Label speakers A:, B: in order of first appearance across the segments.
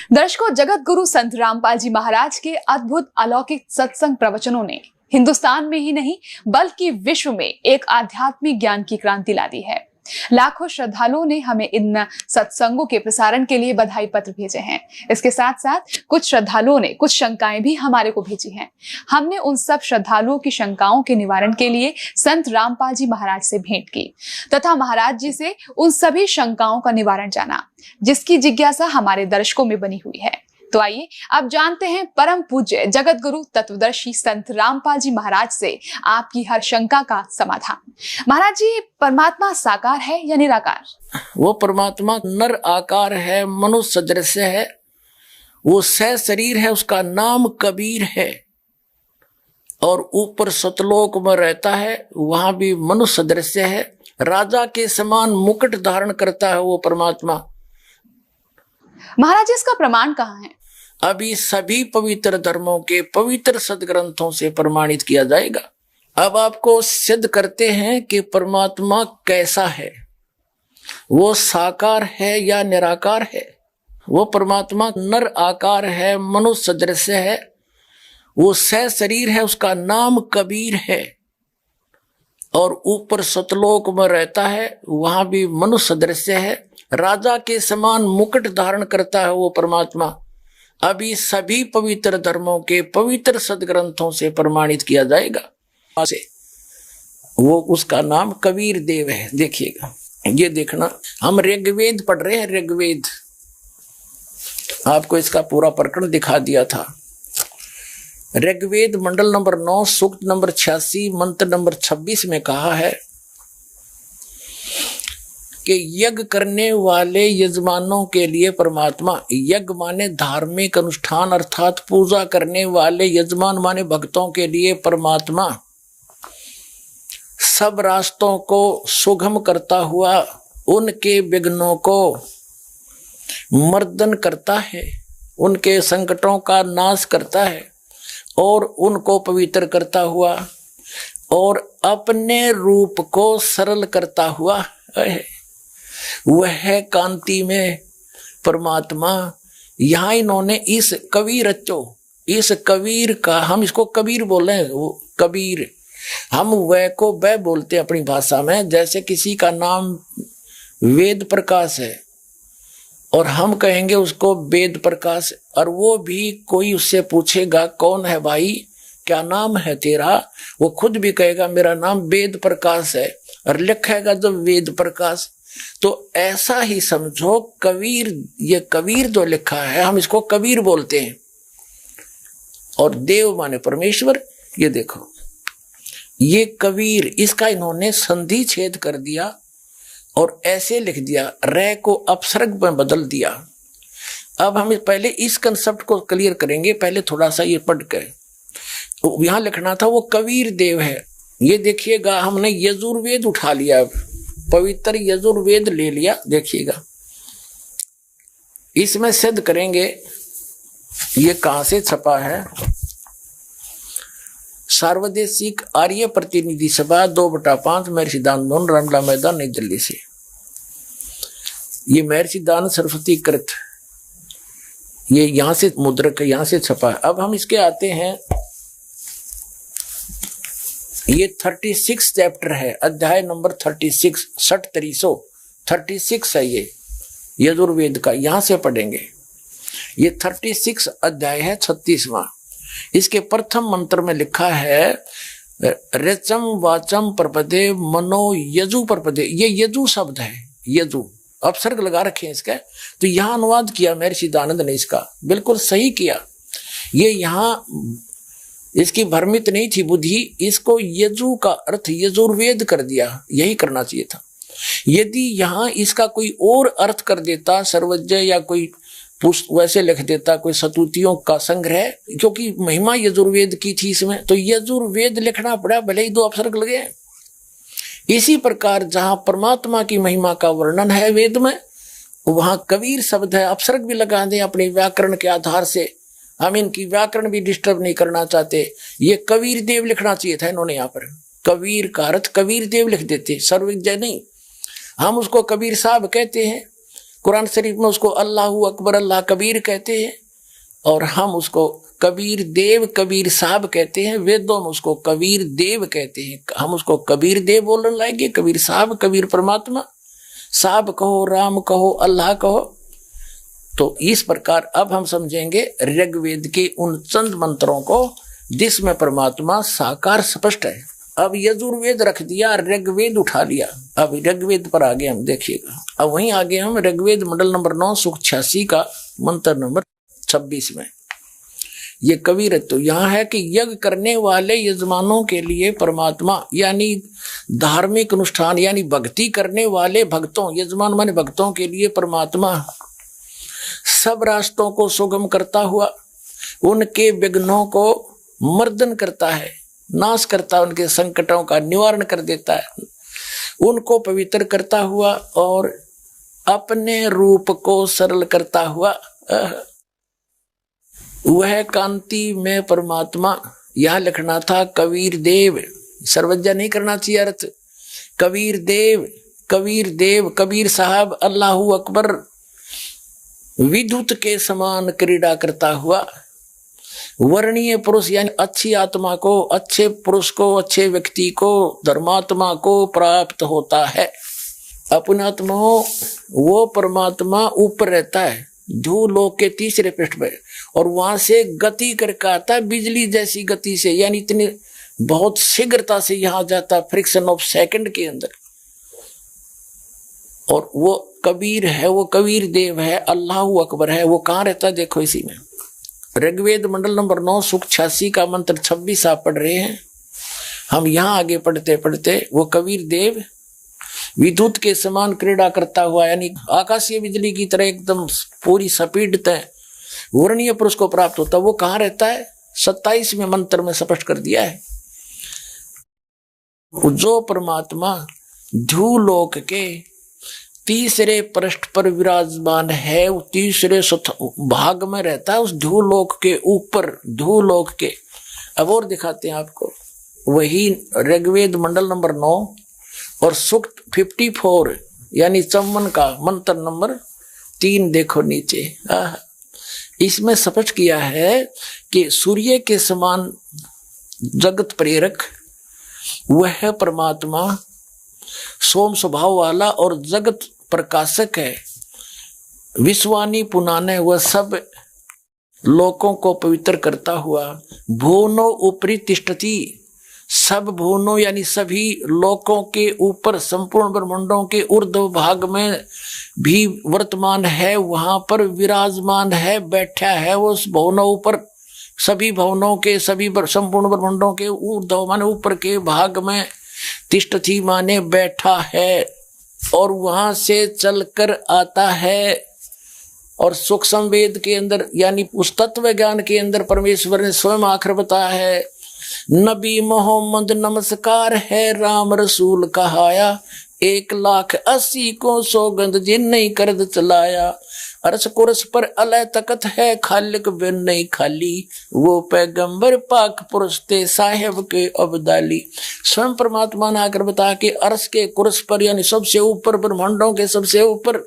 A: दर्शकों, जगत गुरु संत रामपाल जी महाराज के अद्भुत अलौकिक सत्संग प्रवचनों ने हिंदुस्तान में ही नहीं बल्कि विश्व में एक आध्यात्मिक ज्ञान की क्रांति ला दी है। लाखों श्रद्धालुओं ने हमें इन सत्संगों के प्रसारण के लिए बधाई पत्र भेजे हैं। इसके साथ साथ कुछ श्रद्धालुओं ने कुछ शंकाएं भी हमारे को भेजी हैं। हमने उन सब श्रद्धालुओं की शंकाओं के निवारण के लिए संत रामपाल जी महाराज से भेंट की तथा महाराज जी से उन सभी शंकाओं का निवारण जाना, जिसकी जिज्ञासा हमारे दर्शकों में बनी हुई है। तो आइए अब जानते हैं परम पूज्य जगत गुरु तत्वदर्शी संत रामपाल जी महाराज से आपकी हर शंका का समाधान। महाराज जी, परमात्मा साकार है या निराकार?
B: वो परमात्मा नर आकार है, मनुष्य सदृश है, वो सह शरीर है, उसका नाम कबीर है और ऊपर सतलोक में रहता है, वहां भी मनुष्य सदृश है, राजा के समान मुकुट धारण करता है वो परमात्मा।
A: महाराज जी, इसका प्रमाण कहाँ है?
B: अभी सभी पवित्र धर्मों के पवित्र सदग्रंथों से प्रमाणित किया जाएगा। अब आपको सिद्ध करते हैं कि परमात्मा कैसा है, वो साकार है या निराकार है। वो परमात्मा नर आकार है, मनुष्य सदृश है, वो सह शरीर है, उसका नाम कबीर है और ऊपर सतलोक में रहता है, वहां भी मनुष्य सदृश है, राजा के समान मुकुट धारण करता है वो परमात्मा। अभी सभी पवित्र धर्मों के पवित्र सदग्रंथों से प्रमाणित किया जाएगा। वो उसका नाम कबीर देव है। देखिएगा, ये देखना, हम ऋग्वेद पढ़ रहे हैं। ऋग्वेद आपको इसका पूरा प्रकरण दिखा दिया था। ऋग्वेद मंडल नंबर 9 सूक्त नंबर 86 मंत्र नंबर 26 में कहा है कि यज्ञ करने वाले यजमानों के लिए परमात्मा, यज्ञ माने धार्मिक अनुष्ठान अर्थात पूजा करने वाले यजमान माने भक्तों के लिए परमात्मा सब रास्तों को सुगम करता हुआ उनके विघ्नों को मर्दन करता है, उनके संकटों का नाश करता है और उनको पवित्र करता हुआ और अपने रूप को सरल करता हुआ है। वह कांति में परमात्मा, यहां इन्होंने इस कबीर रचो, इस कबीर का, हम इसको कबीर बोले, वो कबीर, हम वह को वह बोलते हैं अपनी भाषा में। जैसे किसी का नाम वेद प्रकाश है और हम कहेंगे उसको वेद प्रकाश, और वो भी कोई उससे पूछेगा कौन है भाई, क्या नाम है तेरा, वो खुद भी कहेगा मेरा नाम वेद प्रकाश है और लिखेगा जब वेद प्रकाश। तो ऐसा ही समझो कबीर, ये कबीर जो लिखा है हम इसको कबीर बोलते हैं। और देव माने परमेश्वर। ये देखो, ये कबीर, इसका इन्होंने संधि छेद कर दिया और ऐसे लिख दिया, रे को अपसर्ग में बदल दिया। अब हम पहले इस कंसेप्ट को क्लियर करेंगे, पहले थोड़ा सा ये पढ़ के। तो यहां लिखना था वो कबीर देव है। ये देखिएगा, हमने यजुर्वेद उठा लिया, पवित्र यजुर्वेद ले लिया। देखिएगा, इसमें सिद्ध करेंगे ये कहां से छपा है। सार्वदेशिक आर्य प्रतिनिधि सभा 2/5 महर्षि दानंद रामला मैदान नई दिल्ली से। ये महर्षि दान सरस्वती कृत, ये यहां से मुद्रक, यहां से छपा है। अब हम इसके आते हैं, ये 36 चैप्टर है, अध्याय नंबर 36, 36 है ये यजुर्वेद का, यहां से पढ़ेंगे। ये 36 अध्याय है, 36वां। इसके प्रथम मंत्र में लिखा है रचम वाचम प्रपदे मनो यजु प्रपदे। ये यजु शब्द है, यजु अपसर्ग लगा रखे हैं इसका। तो यहां अनुवाद किया महर्षि दानंद ने, इसका बिल्कुल सही किया। ये यहां इसकी भ्रमित नहीं थी बुद्धि, इसको यजु का अर्थ यजुर्वेद कर दिया, यही करना चाहिए था। यदि यहां इसका कोई और अर्थ कर देता, सर्वज्ञ या कोई वैसे लिख देता, कोई सतुतियों का संग्रह, क्योंकि महिमा यजुर्वेद की थी इसमें, तो यजुर्वेद लिखना पड़ा, भले ही 2 अपसर्ग लगे। इसी प्रकार जहां परमात्मा की महिमा का वर्णन है वेद में, वहां कबीर शब्द है, अपसर्ग भी लगा दें अपने व्याकरण के आधार से। हम इनकी व्याकरण भी डिस्टर्ब नहीं करना चाहते। ये कबीर देव लिखना चाहिए था इन्होंने, यहाँ पर कबीर का अर्थ कबीर देव लिख देते, सर्वज्ञ नहीं। हम उसको कबीर साहब कहते हैं, कुरान शरीफ में उसको अल्लाहू अकबर अल्लाह कबीर कहते हैं, और हम उसको कबीर देव कबीर साहब कहते हैं। वेदों में उसको कबीर देव कहते हैं, हम उसको कबीर देव बोलने लाएंगे। कबीर साहब, कबीर परमात्मा, साहब कहो, राम कहो, अल्लाह कहो। तो इस प्रकार अब हम समझेंगे ऋग्वेद के उन चंद मंत्रों को जिसमें परमात्मा साकार स्पष्ट है। अब यजुर्वेद रख दिया, ऋग्वेद उठा लिया। अब ऋग्वेद पर आगे हम देखिएगा। अब वहीं आगे हम ऋग्वेद मंडल नंबर 9 सूक्त 86 का मंत्र नंबर 26 में ये कबीर तो यहाँ है कि यज्ञ करने वाले यजमानों के लिए परमात्मा, यानी धार्मिक अनुष्ठान यानी भक्ति करने वाले भक्तों, यजमान माने भक्तों के लिए परमात्मा सब रास्तों को सुगम करता हुआ उनके विघ्नों को मर्दन करता है, नाश करता है, उनके संकटों का निवारण कर देता है, उनको पवित्र करता हुआ और अपने रूप को सरल करता हुआ वह कांति में परमात्मा। यहां लिखना था कबीर देव, सर्वज्ञा नहीं करना चाहिए अर्थ। कबीर देव, कबीर देव, कबीर साहब, अल्लाहू अकबर, विद्युत के समान क्रीड़ा करता हुआ वर्णीय पुरुष यानी अच्छी आत्मा को, अच्छे पुरुष को, अच्छे व्यक्ति को, धर्मात्मा को प्राप्त होता है। अपने आत्मा वो परमात्मा ऊपर रहता है धूलोक के तीसरे पृष्ठ पे, और वहां से गति करके आता है बिजली जैसी गति से, यानी इतनी बहुत शीघ्रता से यहां जाता, फ्रिक्शन ऑफ सेकंड के अंदर। और वो कबीर है, वो कबीर देव है, अल्लाहू अकबर है। वो कहाँ रहता है देखो इसी में। ऋग्वेद मंडल नंबर 9 सूक्त 86 का मंत्र 26 आप पढ़ रहे हैं। हम यहाँ आगे पढ़ते पढ़ते वो कबीर देव विद्युत के समान क्रीड़ा करता हुआ, यानी आकाशीय बिजली की तरह एकदम पूरी स्पीड तय वर्णीय पुरुष को प्राप्त होता। वो कहाँ रहता है 27वें मंत्र में स्पष्ट कर दिया है। जो परमात्मा ध्रुवलोक के तीसरे पृष्ठ पर विराजमान है, वो तीसरे भाग में रहता है, उस ध्रुवलोक के ऊपर, ध्रुवलोक के। अब और दिखाते हैं आपको, वही ऋग्वेद मंडल नंबर 9 और सूक्त 54 यानी 54 का मंत्र नंबर 3 देखो नीचे। इसमें स्पष्ट किया है कि सूर्य के समान जगत प्रेरक वह परमात्मा सोम स्वभाव वाला और जगत प्रकाशक है। विश्वानी पुनाने वह सब लोकों को पवित्र करता हुआ भुवनो ऊपरी तिष्ठति, सब भुवनों यानी सभी लोकों के ऊपर, संपूर्ण ब्रह्मांडों के ऊर्ध्व भाग में भी वर्तमान है, वहां पर विराजमान है, बैठा है वो उस भुवनों ऊपर, सभी भुवनों के, सभी संपूर्ण ब्रह्मांडों के ऊर्ध्व माने ऊपर के भाग में, तिष्ठति माने बैठा है, और वहां से चलकर आता है। और सूक्ष्म वेद के अंदर यानी उस तत्व ज्ञान के अंदर परमेश्वर ने स्वयं आखिर बताया है, नबी मोहम्मद नमस्कार है, राम रसूल कहाया, 1,80,000 को सौगंध जिन नहीं करद चलाया, अरस कुरस पर अलय तकत है, खालिक बिन नहीं खाली, वो पैगंबर पाक पुरुष थे साहेब के अब्दाली। स्वयं परमात्मा ने आकर बता के अरस के कुरस पर यानी सबसे ऊपर, ब्रह्मांडों के सबसे ऊपर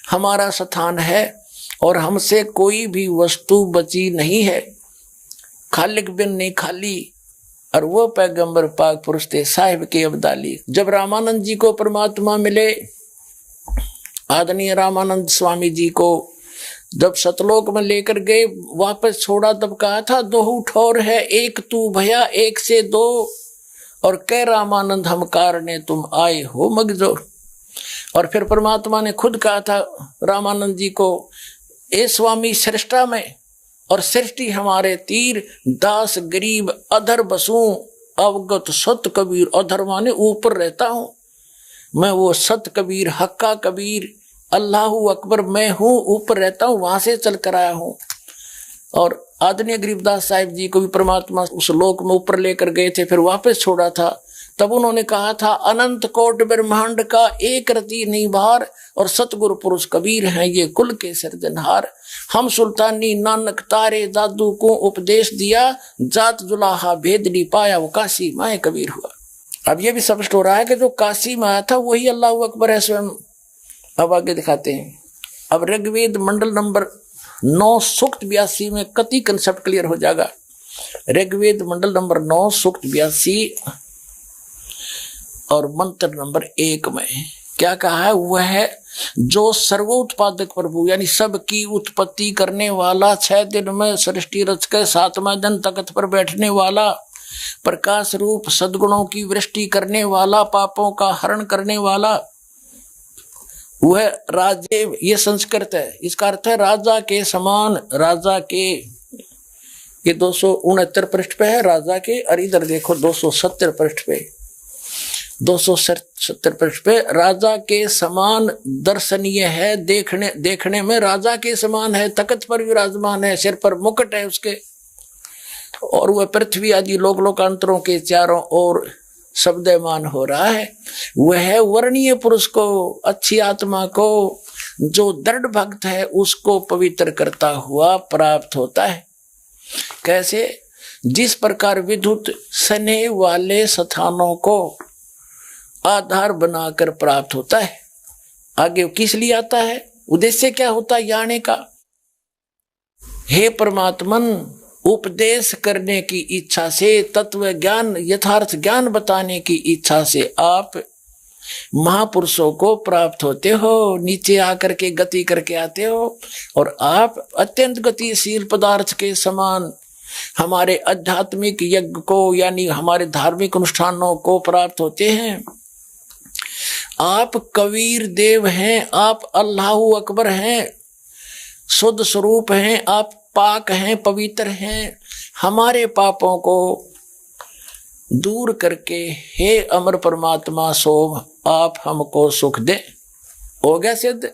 B: हमारा स्थान है, और हमसे कोई भी वस्तु बची नहीं है, खालिक बिन नहीं खाली, और वो पैगंबर पाक पुरुष थे साहिब के अब्दाली। जब रामानंद जी को परमात्मा मिले, आदरणीय रामानंद स्वामी जी को जब सतलोक में लेकर गए, वापस छोड़ा, तब कहा था 2 ठौर है, एक तू भया 1 से 2, और कह रामानंद हम कारणे तुम आए हो मगजोर। और फिर परमात्मा ने खुद कहा था रामानंद जी को, ए स्वामी सृष्टा में और सृष्टि हमारे तीर, दास गरीब अधर बसूं, अवगत सत कबीर, अधर माने ऊपर रहता हूं मैं, वो सत कबीर हक्का कबीर अल्लाहू अकबर मैं हूं, ऊपर रहता हूं, वहां से चल कर आया हूं। और आदरणीय गरीबदास साहिब जी को भी परमात्मा उस लोक में ऊपर लेकर गए थे, फिर वापस छोड़ा था, तब उन्होंने कहा था अनंत कोट ब्रह्मांड का एक रति नहीं बाहर, और सतगुरु पुरुष कबीर हैं ये कुल के सिरजनहार। हम सुल्तानी नानक तारे दादू को उपदेश दिया, जात जुलाहा भेद नहीं पाया, वो काशी माए कबीर हुआ। अब ये भी स्पष्ट हो रहा है कि जो काशी में आया था वही अल्लाह अकबर है स्वयं। अब आगे दिखाते हैं। अब ऋग्वेद मंडल नंबर 9 सूक्त 82 में कति कंसेप्ट क्लियर हो जाएगा। ऋग्वेद मंडल नंबर 9 सूक्त 82 और मंत्र नंबर 1 में क्या कहा है? वह है जो सर्वोत्पादक प्रभु यानी सबकी उत्पत्ति करने वाला, 6 दिन में सृष्टि रच के 7वां दिन तख्त पर बैठने वाला, प्रकाश रूप सद्गुणों की वृष्टि करने वाला, पापों का हरण करने वाला, वह राजे, ये संस्कृत है, इसका अर्थ है राजा के समान। राजा के, ये 269 पृष्ठ पे है राजा के, और इधर देखो 270 पृष्ठ पे, 270 पृष्ठ पे राजा के समान दर्शनीय है, देखने में राजा के समान है, तख्त पर विराजमान है, सिर पर मुकुट है उसके, और वह पृथ्वी आदि लोक लोकांतरों के चारों ओर शब्दमान हो रहा है। वह वर्णीय पुरुष को, अच्छी आत्मा को, जो दृढ़ भक्त है उसको पवित्र करता हुआ प्राप्त होता है। कैसे? जिस प्रकार विद्युत सने वाले स्थानों को आधार बनाकर प्राप्त होता है। आगे किस लिए आता है? उद्देश्य क्या होता है आने का? हे परमात्मन, उपदेश करने की इच्छा से, तत्व ज्ञान, यथार्थ ज्ञान बताने की इच्छा से आप महापुरुषों को प्राप्त होते हो, नीचे आकर के गति करके आते हो, और आप अत्यंत गतिशील पदार्थ के समान हमारे आध्यात्मिक यज्ञ को यानी हमारे धार्मिक अनुष्ठानों को प्राप्त होते हैं। आप कबीर देव हैं, आप अल्लाहु अकबर हैं, शुद्ध स्वरूप हैं, आप पाक हैं, पवित्र हैं। हमारे पापों को दूर करके हे अमर परमात्मा सोम आप हमको सुख दे। हो गया सिद्ध।